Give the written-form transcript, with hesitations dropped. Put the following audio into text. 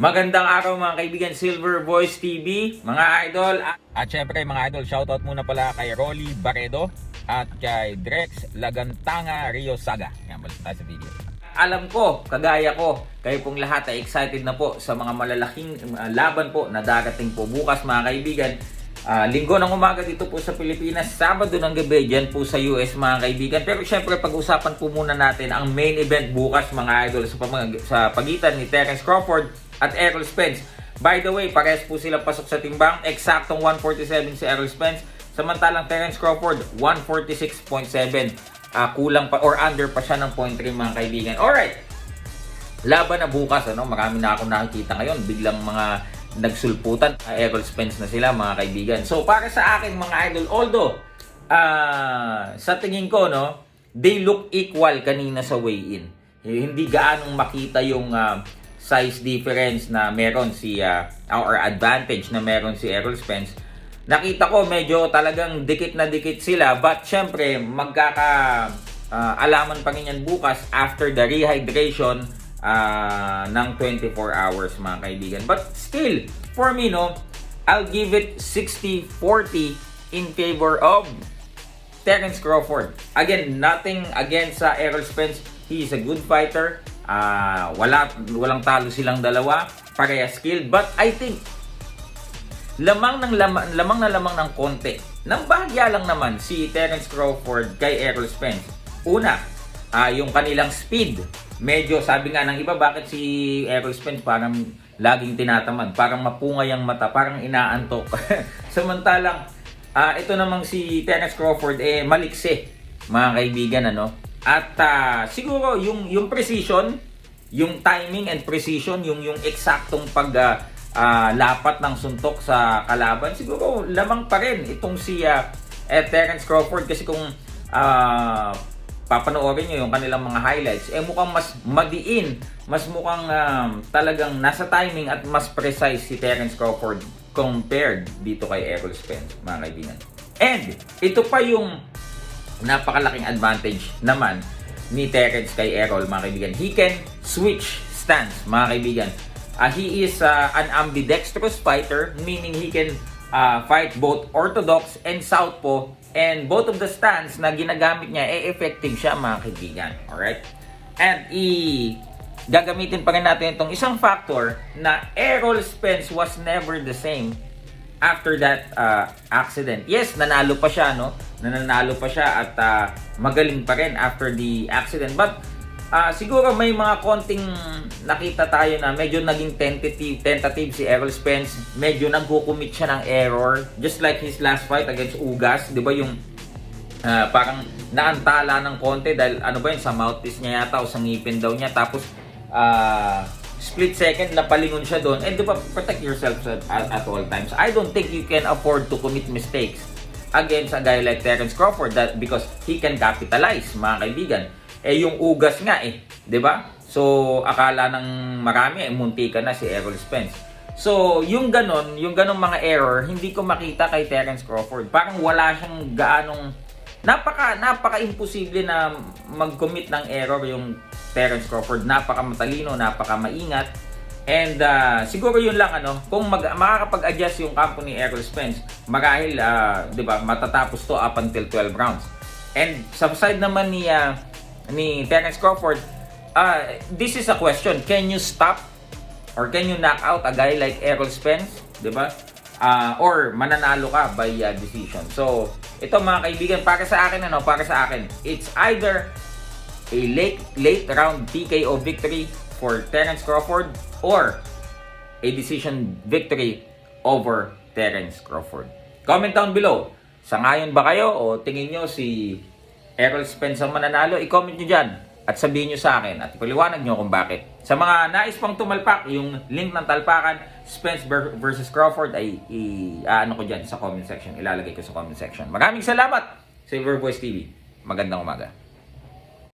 Magandang araw mga kaibigan, Silver Voice TV, mga idol. At syempre mga idol, shoutout muna pala kay Rolly Barredo at kay Drex Lagantanga Rio Saga. Yan, balik tayo sa video. Alam ko, kagaya ko, kayo pong lahat ay excited na po sa mga malalaking laban po na darating po bukas mga kaibigan. Linggo ng umaga dito po sa Pilipinas, Sabado ng gabi dyan po sa US mga kaibigan. Pero syempre pag-usapan po muna natin ang main event bukas mga idol sa pagitan ni Terence Crawford at Errol Spence. By the way, parehas po sila pasok sa timbang. Eksaktong 147 si Errol Spence. Samantalang Terence Crawford, 146.7. Kulang pa or under pa siya ng 0.3 mga kaibigan. Alright. Laban na bukas. Marami na akong nakikita ngayon. Biglang mga nagsulputan. Errol Spence na sila mga kaibigan. So para sa akin mga idol, although sa tingin ko, they look equal kanina sa weigh-in. Hindi gaanong makita yung size difference na meron si or advantage na meron si Errol Spence. Nakita ko medyo talagang dikit na dikit sila, but syempre alaman pa rin yan bukas after the rehydration ng 24 hours mga kaibigan. But still, for me I'll give it 60-40 in favor of Terence Crawford. Again, nothing against Errol Spence. He is a good fighter. Walang talo silang dalawa, pareha skilled, but I think lamang na lamang ng konti. Nang bahagya lang naman si Terence Crawford kay Errol Spence. Una, yung kanilang speed. Medyo sabi nga ng iba, bakit si Errol Spence parang laging tinatamad, parang mapungay ang mata, parang inaantok. Samantalang ito namang si Terence Crawford maliksi, mga kaibigan, At siguro yung precision, yung timing and precision, yung eksaktong lapat ng suntok sa kalaban, siguro lamang pa rin itong si Terence Crawford. Kasi kung papanoorin nyo yung kanilang mga highlights, mukhang mas madiin, mas mukhang talagang nasa timing at mas precise si Terence Crawford compared dito kay Errol Spence, mga kaibigan. And ito pa yung napakalaking advantage naman ni Terence kay Errol, mga kaibigan. He can switch stance, mga kaibigan. He is an ambidextrous fighter, meaning he can fight both orthodox and southpaw, and both of the stance na ginagamit niya effective siya, mga kaibigan. Alright? And gagamitin pa rin natin itong isang factor na Errol Spence was never the same after that accident. Yes, nanalo pa siya, nananalo pa siya at magaling pa rin after the accident. But siguro may mga konting nakita tayo na medyo naging tentative si Errol Spence. Medyo nagkukumit siya ng error. Just like his last fight against Ugas. Di ba yung parang naantala ng konti dahil sa mouthpiece niya yata o sa ngipin daw niya. Tapos split second napalingon siya doon. And protect yourself at all times. I don't think you can afford to commit mistakes against a guy like Terence Crawford because he can capitalize, mga kaibigan. Yung Ugas nga di ba? So akala ng marami munti ka na si Errol Spence. So yung ganong mga error hindi ko makita kay Terence Crawford. Parang wala siyang gaanong napaka-imposible na mag-commit ng error yung Terence Crawford. Napaka-matalino, napaka-maingat. And siguro yun lang kung makakapag-adjust yung kampo ni Errol Spence, marahil 'di ba, matatapos to up until 12 rounds. And sa side naman ni Terence Crawford, this is a question. Can you stop or can you knock out a guy like Errol Spence, 'di ba? Or mananalo ka by decision. So, ito mga kaibigan, para sa akin, it's either a late round TKO victory for Terence Crawford or a decision victory over Terence Crawford. Comment down below. Sangayon ba kayo o tingin nyo si Errol Spence ang mananalo? I-comment nyo dyan at sabihin nyo sa akin at ipaliwanag nyo kung bakit. Sa mga nais pang tumalpak, yung link ng talpakan, Spence versus Crawford, ay ko dyan sa comment section. Ilalagay ko sa comment section. Maraming salamat, Silver Voice TV. Magandang umaga.